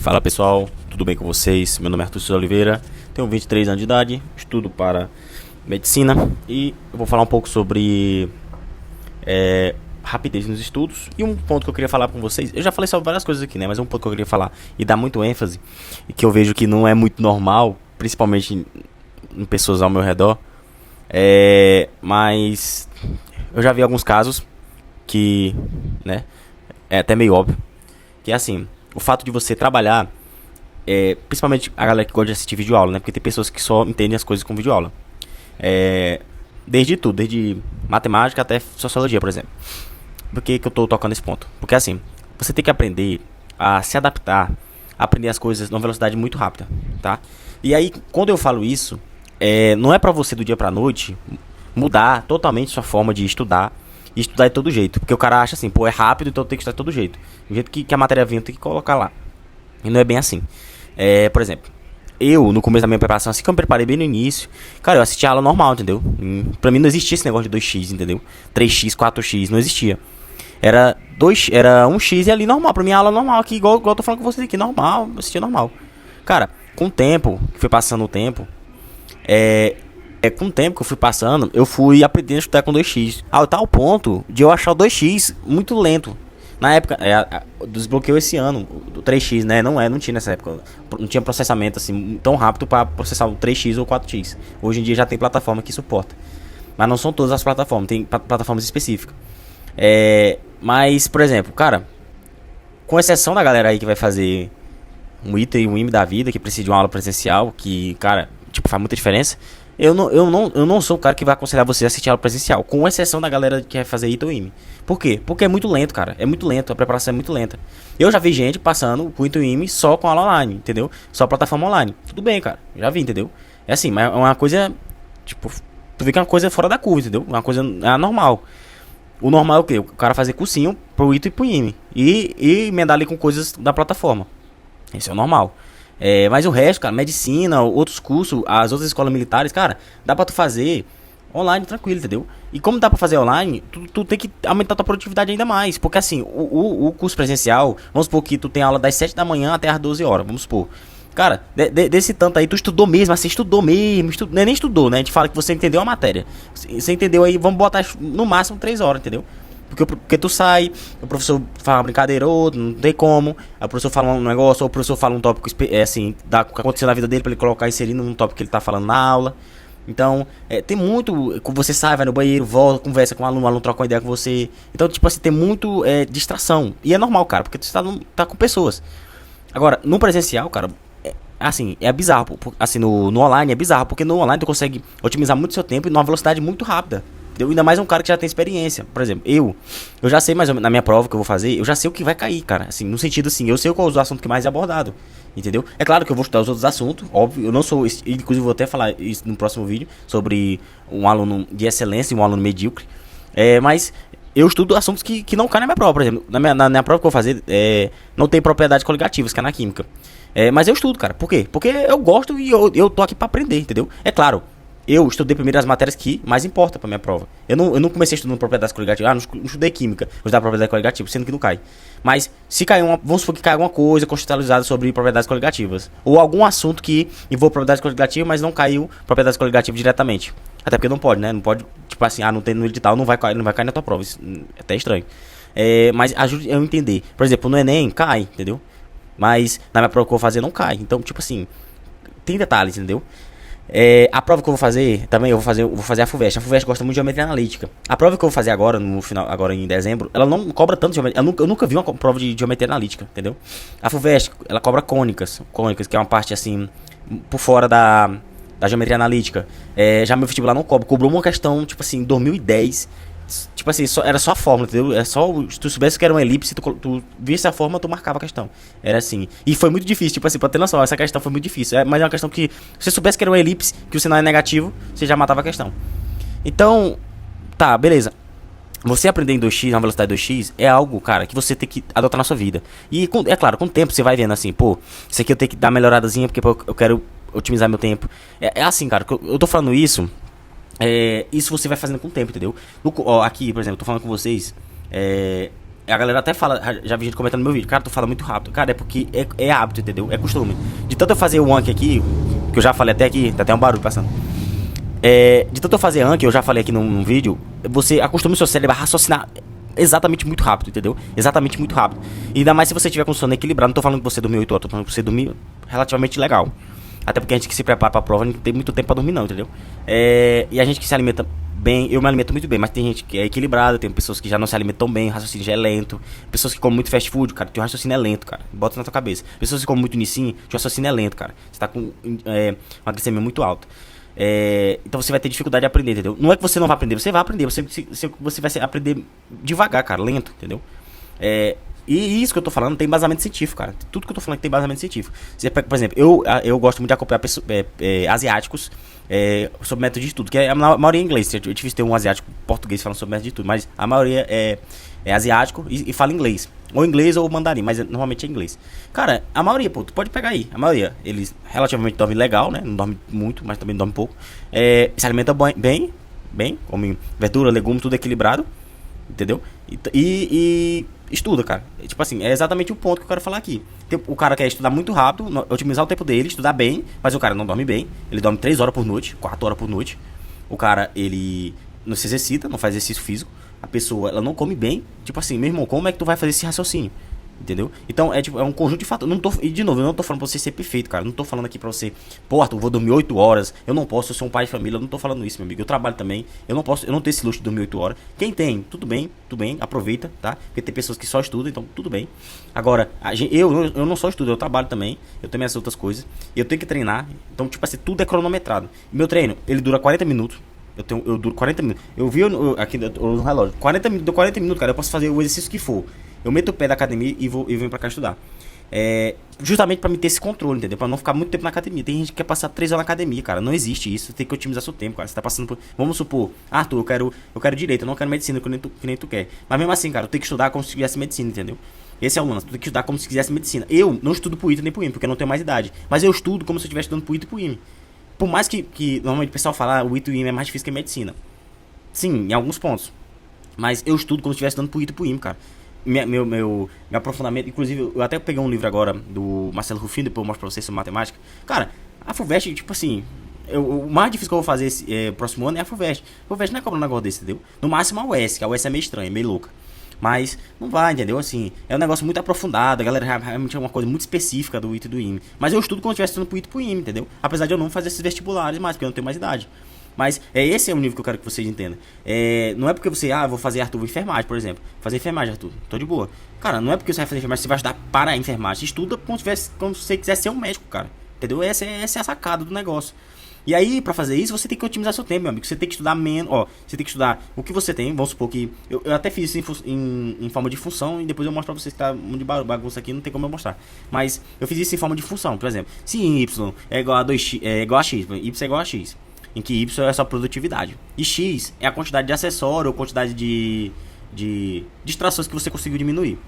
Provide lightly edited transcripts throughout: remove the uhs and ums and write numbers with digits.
Fala pessoal, tudo bem com vocês? Meu nome é Arthur Souza Oliveira, tenho 23 anos de idade, estudo para medicina e eu vou falar um pouco sobre rapidez nos estudos. E um ponto que eu queria falar com vocês, eu já falei sobre várias coisas aqui, né? Mas um ponto que eu queria falar e dar muito ênfase, e que eu vejo que não é muito normal, principalmente em pessoas ao meu redor, mas eu já vi alguns casos que, né, é até meio óbvio, que é assim, o fato de você trabalhar, principalmente a galera que gosta de assistir videoaula, né? Porque tem pessoas que só entendem as coisas com videoaula. Desde tudo, desde matemática até sociologia, por exemplo. Por que eu tô tocando esse ponto? Porque assim, você tem que aprender a se adaptar, a aprender as coisas numa velocidade muito rápida, tá? E aí, quando eu falo isso, não é pra você do dia pra noite mudar totalmente sua forma de estudar e estudar de todo jeito. Porque o cara acha assim, pô, é rápido, então eu tenho que estudar de todo jeito. Do jeito que a matéria vem, eu tenho que colocar lá. E não é bem assim. Por exemplo, eu, no começo da minha preparação, assim que eu me preparei bem no início, cara, eu assisti a aula normal, entendeu? Pra mim não existia esse negócio de 2x, entendeu? 3x, 4x, não existia. Era 1x e ali normal, pra mim a aula normal aqui, igual eu tô falando com vocês aqui, normal, eu assistia normal. Cara, com o tempo, que foi passando o tempo, com o tempo que eu fui passando, eu fui aprendendo a estudar com 2x. Ao tal ponto de eu achar o 2x muito lento. Na época, desbloqueou esse ano o 3x, né? Não tinha nessa época. Não tinha processamento assim tão rápido para processar o 3x ou 4x. Hoje em dia já tem plataforma que suporta. Mas não são todas as plataformas, tem plataformas específicas. Mas, por exemplo, cara, com exceção da galera aí que vai fazer um ITA e um IME da vida, que precisa de uma aula presencial, que, cara, tipo, faz muita diferença. Eu não sou o cara que vai aconselhar você a assistir aula presencial, com exceção da galera que quer fazer ITA ou IME. Por quê? Porque é muito lento, cara. É muito lento, a preparação é muito lenta. Eu já vi gente passando com ITA ou IME só com aula online, entendeu? Só plataforma online. Tudo bem, cara. Já vi, entendeu? É assim, mas é uma coisa, tipo, tu vê que é uma coisa fora da curva, entendeu? Uma coisa anormal. O normal é o quê? O cara fazer cursinho pro ITA e pro IME. E emendar ali com coisas da plataforma. Esse é o normal. Mas o resto, cara, medicina, outros cursos, as outras escolas militares, cara, dá pra tu fazer online tranquilo, entendeu? E como dá pra fazer online, tu tem que aumentar tua produtividade ainda mais. Porque assim, o curso presencial, vamos supor que tu tem aula das 7 da manhã até as 12 horas, vamos supor. Cara, desse tanto aí, tu estudou mesmo, assim, estudou mesmo, nem estudou, né? A gente fala que você entendeu a matéria. Você entendeu aí, vamos botar no máximo 3 horas, entendeu? Porque tu sai, o professor fala uma brincadeira ou outra, não tem como. Aí o professor fala um negócio, ou o professor fala um tópico assim, o que aconteceu na vida dele pra ele colocar inserindo num tópico que ele tá falando na aula. Então, tem muito. Você sai, vai no banheiro, volta, conversa com o aluno troca uma ideia com você. Então, tipo assim, tem muito distração. E é normal, cara, porque tu tá com pessoas. Agora, no presencial, cara, assim, é bizarro. Assim, no online é bizarro, porque no online tu consegue otimizar muito seu tempo e numa velocidade muito rápida. Ainda mais um cara que já tem experiência. Por exemplo, eu já sei mais ou menos, na minha prova que eu vou fazer, eu já sei o que vai cair, cara. Assim, no sentido assim, eu sei qual é o assunto que mais é abordado. Entendeu? É claro que eu vou estudar os outros assuntos, óbvio. Eu não sou, inclusive vou até falar isso no próximo vídeo, sobre um aluno de excelência e um aluno medíocre. Mas eu estudo assuntos que não caem na minha prova. Por exemplo, na minha prova que eu vou fazer, não tem propriedades coligativas, que é na química. Mas eu estudo, cara. Por quê? Porque eu gosto e eu tô aqui pra aprender, entendeu? É claro. Eu estudei primeiro as matérias que mais importam pra minha prova. Eu não comecei estudando propriedades coligativas. Não estudei química, vou estudar propriedade coligativa, sendo que não cai. Mas se cair vamos supor que cai alguma coisa contextualizada sobre propriedades coligativas. Ou algum assunto que envolve propriedades coligativas, mas não caiu propriedades coligativas diretamente. Até porque não pode, né? Não pode, tipo assim, não tem no edital, não vai cair na tua prova. Isso é até estranho. Mas ajude eu a entender. Por exemplo, no Enem cai, entendeu? Mas na minha prova que eu vou fazer não cai. Então, tipo assim, tem detalhes, entendeu? A prova que eu vou fazer, também eu vou fazer a FUVEST. A FUVEST gosta muito de geometria analítica. A prova que eu vou fazer agora, no final, agora em dezembro, ela não cobra tanto geometria. Eu nunca vi uma prova de geometria analítica, entendeu? A FUVEST, ela cobra cônicas, que é uma parte assim, por fora da geometria analítica. Já meu vestibular não cobrou uma questão, tipo assim, em 2010. Tipo assim, era só a fórmula, entendeu? Se tu soubesse que era uma elipse, tu visse a fórmula, tu marcava a questão. Era assim. E foi muito difícil, tipo assim, pra ter noção, essa questão foi muito difícil. Mas é uma questão que, se você soubesse que era uma elipse, que o sinal é negativo, você já matava a questão. Então, tá, beleza. Você aprender em 2x, na velocidade 2x, é algo, cara, que você tem que adotar na sua vida. E, é claro, com o tempo você vai vendo assim, pô, isso aqui eu tenho que dar uma melhoradazinha, porque eu quero otimizar meu tempo. É assim, cara, eu tô falando isso. Isso você vai fazendo com o tempo, entendeu? Aqui, por exemplo, eu tô falando com vocês. A galera até fala, já vi gente comentando no meu vídeo, cara, tu fala muito rápido. Cara, é porque é hábito, entendeu? É costume. De tanto eu fazer o Anki aqui, que eu já falei até aqui, tá até um barulho passando. De tanto eu fazer Anki, eu já falei aqui num vídeo, você acostuma o seu cérebro a raciocinar exatamente muito rápido, entendeu? Exatamente muito rápido. E ainda mais se você tiver com sono equilibrado. Não tô falando que você dormiu 8 horas, tô falando que você dormiu relativamente legal. Até porque a gente que se prepara pra prova não tem muito tempo pra dormir não, entendeu? E a gente que se alimenta bem, eu me alimento muito bem, mas tem gente que é equilibrada, tem pessoas que já não se alimentam bem, o raciocínio já é lento. Pessoas que comem muito fast food, cara, teu raciocínio é lento, cara. Bota na tua cabeça. Pessoas que comem muito nissin, teu raciocínio é lento, cara. Você tá com uma glicemia muito alta. Então você vai ter dificuldade de aprender, entendeu? Não é que você não vai aprender, você vai aprender, você vai aprender devagar, cara, lento, entendeu? E isso que eu tô falando tem embasamento científico, cara. Tudo que eu tô falando tem embasamento científico. Você pega, por exemplo, eu gosto muito de acompanhar asiáticos sobre método de estudo, que a maioria é inglês. É difícil ter um asiático português falando sobre método de estudo, mas a maioria é asiático e fala inglês. Ou inglês ou mandarim, mas normalmente é inglês. Cara, a maioria, pô, tu pode pegar aí. A maioria, eles relativamente dormem legal, né? Não dormem muito, mas também dormem pouco. Se alimenta bem, come verdura, legume, tudo equilibrado. Entendeu? E estuda, cara. Tipo assim, é exatamente o ponto que eu quero falar aqui. O cara quer estudar muito rápido, otimizar o tempo dele, estudar bem, mas o cara não dorme bem. Ele dorme 3 horas por noite, 4 horas por noite. O cara, ele não se exercita, não faz exercício físico. A pessoa, ela não come bem. Tipo assim, meu irmão, como é que tu vai fazer esse raciocínio? Entendeu? Então é um conjunto de fatores. E de novo, eu não tô falando pra você ser perfeito, cara. Eu não tô falando aqui pra você, pô, Arthur, eu vou dormir 8 horas. Eu não posso, eu sou um pai de família. Eu não tô falando isso, meu amigo. Eu trabalho também. Eu não tenho esse luxo de dormir 8 horas. Quem tem, tudo bem, aproveita, tá? Porque tem pessoas que só estudam, então tudo bem. Agora, eu não só estudo, eu trabalho também. Eu tenho minhas outras coisas. Eu tenho que treinar. Então, tipo assim, tudo é cronometrado. E meu treino, ele dura 40 minutos. Eu duro 40 minutos. Eu vi aqui no relógio. 40 minutos, cara. Eu posso fazer o exercício que for. Eu meto o pé da academia e venho pra cá estudar. Justamente pra me ter esse controle, entendeu? Pra não ficar muito tempo na academia. Tem gente que quer passar 3 horas na academia, cara. Não existe isso. Tem que otimizar seu tempo, cara. Você tá passando por... Vamos supor, Arthur, eu quero direito, eu não quero medicina, que nem tu quer. Mas mesmo assim, cara, eu tenho que estudar como se fizesse medicina, entendeu? Esse é o lance. Tu tem que estudar como se quisesse medicina. Eu não estudo pro ITA nem pro IME, porque eu não tenho mais idade. Mas eu estudo como se eu estivesse estudando pro ITA e pro IME. Por mais que normalmente o pessoal fala, o ITA e o IME é mais difícil que a medicina. Sim, em alguns pontos. Mas eu estudo como se estivesse estudando pro ITA e pro IME, cara. Meu aprofundamento, inclusive, eu até peguei um livro agora do Marcelo Rufino, depois eu mostro pra vocês sobre matemática. Cara, a FUVEST, tipo assim, o mais difícil que eu vou fazer próximo ano é a FUVEST. A FUVEST não é cobrar um negócio desse, entendeu? No máximo a UES, que a UES é meio estranha, meio louca. Mas não vai, entendeu? Assim, é um negócio muito aprofundado, a galera realmente é uma coisa muito específica do ITA e do IME. Mas eu estudo como se eu estivesse estudando pro ITA e pro IME, entendeu? Apesar de eu não fazer esses vestibulares mais, porque eu não tenho mais idade. Mas esse é o nível que eu quero que vocês entendam. Não é porque você, vou fazer Arthur enfermagem, por exemplo. Fazer enfermagem, Arthur, tô de boa. Cara, não é porque você vai fazer enfermagem, você vai estudar para a enfermagem. Estuda como se você quiser ser um médico, cara. Entendeu? Essa é a sacada do negócio. E aí, pra fazer isso, você tem que otimizar seu tempo, meu amigo. Você tem que estudar menos, você tem que estudar o que você tem. Vamos supor que, eu até fiz isso em forma de função, e depois eu mostro pra vocês que tá um de bagunça aqui, não tem como eu mostrar. Mas eu fiz isso em forma de função, por exemplo. Se y é igual a 2x, é igual a x, y é igual a x. Em que y é a sua produtividade. E x é a quantidade de acessório ou quantidade de distrações que você conseguiu diminuir.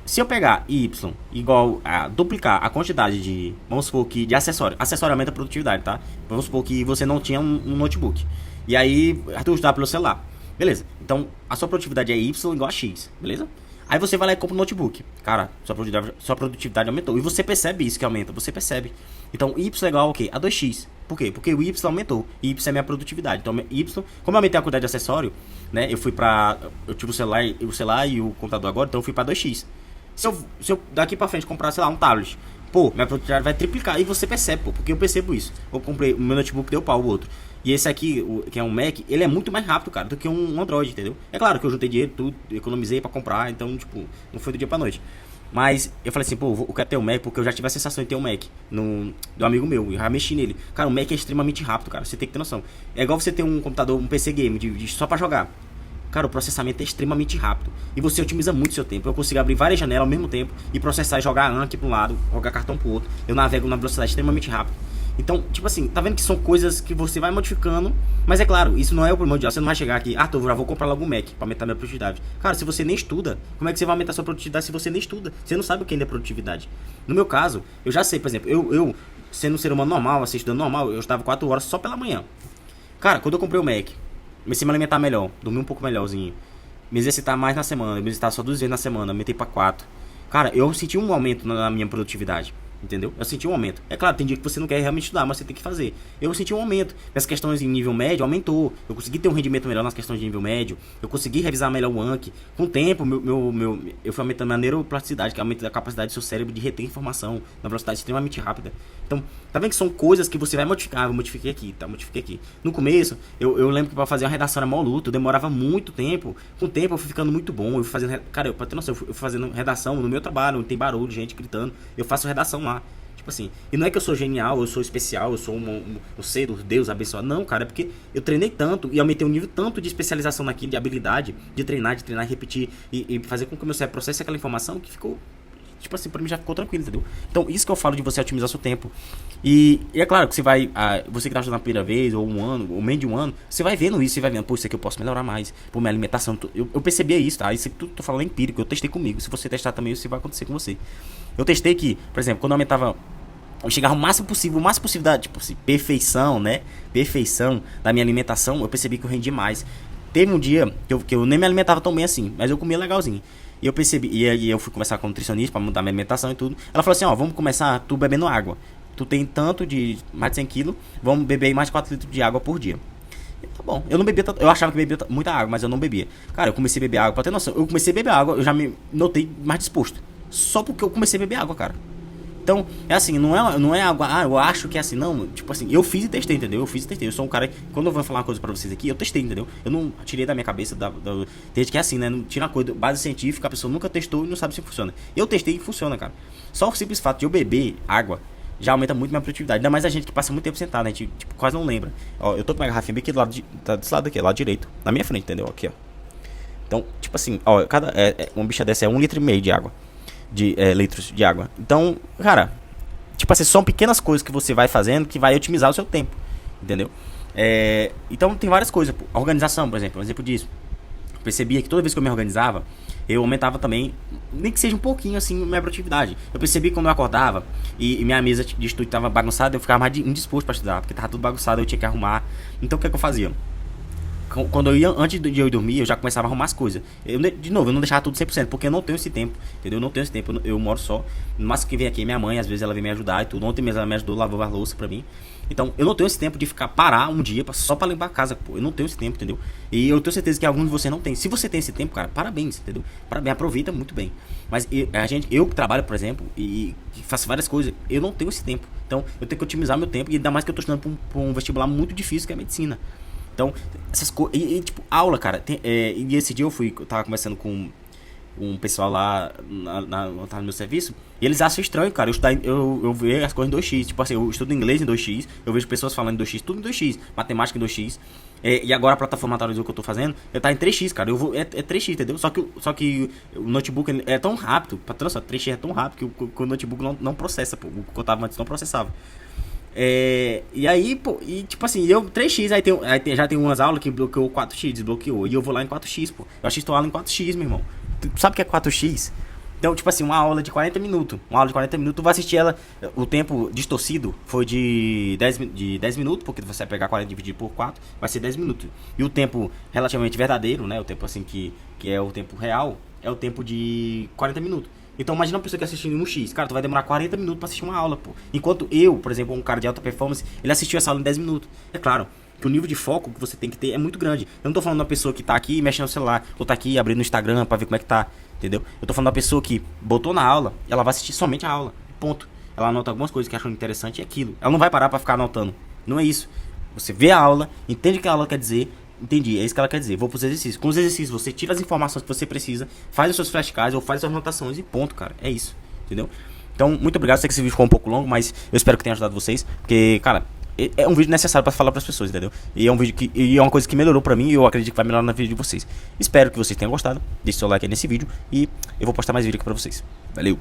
Se eu pegar y igual a duplicar a quantidade de, vamos supor que de acessório aumenta a produtividade, tá? Vamos supor que você não tinha um notebook. E aí, Arthur estudar pelo celular. Beleza. Então, a sua produtividade é y igual a x, beleza? Aí você vai lá e compra um notebook. Cara, sua produtividade aumentou. E você percebe isso que aumenta, você percebe. Então, y é igual ao quê? A 2x. Por quê? Porque o y aumentou. E y é minha produtividade. Então, y, como eu aumentei a quantidade de acessório, né? Eu tive o celular e o computador agora, então eu fui pra 2x. Se eu daqui pra frente comprar, sei lá, um tablet, pô, minha produtividade vai triplicar. E você percebe, pô, porque eu percebo isso. Eu comprei, o meu notebook deu pau, o outro. E esse aqui, que é um Mac, ele é muito mais rápido, cara, do que um Android, entendeu? É claro que eu juntei dinheiro, tudo, economizei pra comprar, então, tipo, não foi do dia pra noite. Mas eu falei assim, pô, eu quero ter um Mac, porque eu já tive a sensação de ter um Mac do amigo meu, eu já mexi nele. Cara, o Mac é extremamente rápido, cara, você tem que ter noção. É igual você ter um computador, um PC game, só pra jogar. Cara, o processamento é extremamente rápido. E você otimiza muito seu tempo. Eu consigo abrir várias janelas ao mesmo tempo e processar e jogar Anki para um lado, jogar cartão pro outro. Eu navego na velocidade extremamente rápida. Então, tipo assim, tá vendo que são coisas que você vai modificando. Mas é claro, isso não é o primordial. Você não vai chegar aqui, eu já vou comprar logo um Mac pra aumentar minha produtividade. Cara, se você nem estuda, como é que você vai aumentar sua produtividade se você nem estuda? Você não sabe o que ainda é produtividade. No meu caso, eu já sei, por exemplo, eu sendo um ser humano normal, assim, estudando normal, eu estava 4 horas só pela manhã. Cara, quando eu comprei o Mac, comecei a me alimentar melhor, dormi um pouco melhorzinho. me exercitar mais na semana, me exercitar só 2 vezes na semana, aumentei pra 4. Cara, eu senti um aumento na minha produtividade. Entendeu? Eu senti um aumento. É claro, tem dia que você não quer realmente estudar, mas você tem que fazer. Eu senti um aumento. Minhas questões em nível médio aumentou. Eu consegui ter um rendimento melhor nas questões de nível médio. Eu consegui revisar melhor o Anki. Com o tempo, eu fui aumentando a neuroplasticidade, que aumenta a capacidade do seu cérebro de reter informação na velocidade extremamente rápida. Então, tá vendo que são coisas que você vai modificar. Eu modifiquei aqui, tá? Modifiquei aqui. No começo, eu lembro que pra fazer uma redação era mó luto. Eu demorava muito tempo. Com o tempo, eu fui ficando muito bom. Eu fui fazendo. Cara, pra ter noção, eu fui fazendo redação no meu trabalho. Tem barulho, gente gritando. Eu faço redação lá. Assim, e não é que eu sou genial, eu sou especial, eu sou eu sei do Deus abençoado. Não, cara, é porque eu treinei tanto e aumentei um nível tanto de especialização naquilo, de habilidade, de treinar e repetir e fazer com que o meu cérebro processe aquela informação que ficou, tipo assim, pra mim já ficou tranquilo, entendeu? Então, isso que eu falo de você otimizar seu tempo. E é claro que você vai, você que tá estudando a primeira vez, ou um ano, ou menos de um ano, você vai vendo isso, você vai vendo, pô, isso aqui eu posso melhorar mais, pô, minha alimentação, eu percebia isso, tá? Isso aqui tudo tô falando é empírico, eu testei comigo. Se você testar também, isso vai acontecer com você. Eu testei que, por exemplo, quando eu aumentava, eu chegava o máximo possível da, tipo assim, perfeição, né? Perfeição da minha alimentação, eu percebi que eu rendi mais. Teve um dia que eu nem me alimentava tão bem assim, mas eu comia legalzinho. E eu percebi, e aí eu fui conversar com o nutricionista pra mudar minha alimentação e tudo. Ela falou assim, ó, vamos começar tu bebendo água. Tu tem tanto de mais de 100 quilos, vamos beber mais de 4 litros de água por dia. E tá bom, eu não bebia, eu achava que bebia muita água, mas eu não bebia. Cara, eu comecei a beber água, pra ter noção, eu comecei a beber água, eu já me notei mais disposto. Só porque eu comecei a beber água, cara. Então, é assim, não é algo, eu acho que é assim, não, tipo assim, eu fiz e testei, entendeu? Eu sou um cara que, quando eu vou falar uma coisa pra vocês aqui, eu testei, entendeu? Eu não tirei da minha cabeça, tem gente que é assim, né? Não tira uma coisa, base científica, a pessoa nunca testou e não sabe se funciona. Eu testei e funciona, cara. Só o simples fato de eu beber água já aumenta muito minha produtividade. Ainda mais a gente que passa muito tempo sentado, né? A gente, tipo, quase não lembra. Ó, eu tô com minha garrafinha bem aqui do lado, tá desse lado aqui, lado direito, na minha frente, entendeu? Aqui, ó. Então, tipo assim, ó, uma bicha dessa é 1,5 litro de água, litros de água. Então, cara, tipo assim, são pequenas coisas que você vai fazendo que vai otimizar o seu tempo, entendeu? Então tem várias coisas, pô. A organização, por exemplo, um exemplo disso. Eu percebia que toda vez que eu me organizava, eu aumentava também, nem que seja um pouquinho assim, minha produtividade. Eu percebi que quando eu acordava e minha mesa de estudo estava bagunçada, eu ficava mais indisposto para estudar, porque estava tudo bagunçado, eu tinha que arrumar. Então o que é que eu fazia? Quando eu ia, antes de eu dormir, eu já começava a arrumar as coisas. De novo, eu não deixava tudo 100%, porque eu não tenho esse tempo, entendeu? Eu não tenho esse tempo, eu moro só. No máximo que vem aqui é minha mãe, às vezes ela vem me ajudar e tudo. Ontem mesmo ela me ajudou, lavou a louça pra mim. Então, eu não tenho esse tempo de parar um dia só pra limpar a casa, pô. Eu não tenho esse tempo, entendeu? E eu tenho certeza que alguns de vocês não tem. Se você tem esse tempo, cara, parabéns, entendeu? Parabéns, aproveita muito bem. Mas eu que trabalho, por exemplo, e faço várias coisas, eu não tenho esse tempo. Então, eu tenho que otimizar meu tempo, e ainda mais que eu tô estudando pra um vestibular muito difícil, que é a medicina. Então, essas coisas. Tipo, aula, cara. E esse dia eu tava conversando com um pessoal lá no meu serviço. E eles acham estranho, cara. Eu vejo as coisas em 2x. Tipo assim, eu estudo inglês em 2x. Eu vejo pessoas falando em 2x, tudo em 2x. Matemática em 2x. E agora a plataforma atualizou que eu tô fazendo, eu tá em 3x, cara. É 3x, entendeu? Só que o notebook é tão rápido. Pra transar, 3x é tão rápido que o notebook não processa, pô. O que eu tava antes não processava. E aí, pô, e tipo assim, eu 3x, já tem umas aulas que bloqueou 4x, desbloqueou, e eu vou lá em 4x, pô. Eu assisto aula em 4x, meu irmão. Tu sabe o que é 4x? Então, tipo assim, uma aula de 40 minutos. Uma aula de 40 minutos, tu vai assistir ela, o tempo distorcido foi de 10 minutos, porque você vai pegar 40 dividido por 4, vai ser 10 minutos. E o tempo relativamente verdadeiro, né, o tempo assim que é o tempo real, é o tempo de 40 minutos. Então imagina uma pessoa que assistindo um X, cara, tu vai demorar 40 minutos pra assistir uma aula, pô. Enquanto eu, por exemplo, um cara de alta performance, ele assistiu essa aula em 10 minutos. É claro que o nível de foco que você tem que ter é muito grande. Eu não tô falando de uma pessoa que tá aqui mexendo no celular, ou tá aqui abrindo o Instagram pra ver como é que tá, entendeu? Eu tô falando de uma pessoa que botou na aula, ela vai assistir somente a aula, ponto. Ela anota algumas coisas que achou interessante e aquilo. Ela não vai parar pra ficar anotando. Não é isso. Você vê a aula, entende o que a aula quer dizer. Entendi, é isso que ela quer dizer. Vou pros exercícios. Com os exercícios, você tira as informações que você precisa, faz os seus flashcards ou faz as suas anotações e ponto, cara. É isso, entendeu? Então, muito obrigado. Sei que esse vídeo ficou um pouco longo, mas eu espero que tenha ajudado vocês. Porque, cara, é um vídeo necessário pra falar pras pessoas, entendeu? E é um vídeo e é uma coisa que melhorou pra mim e eu acredito que vai melhorar na vida de vocês. Espero que vocês tenham gostado. Deixe seu like aí nesse vídeo e eu vou postar mais vídeo aqui pra vocês. Valeu!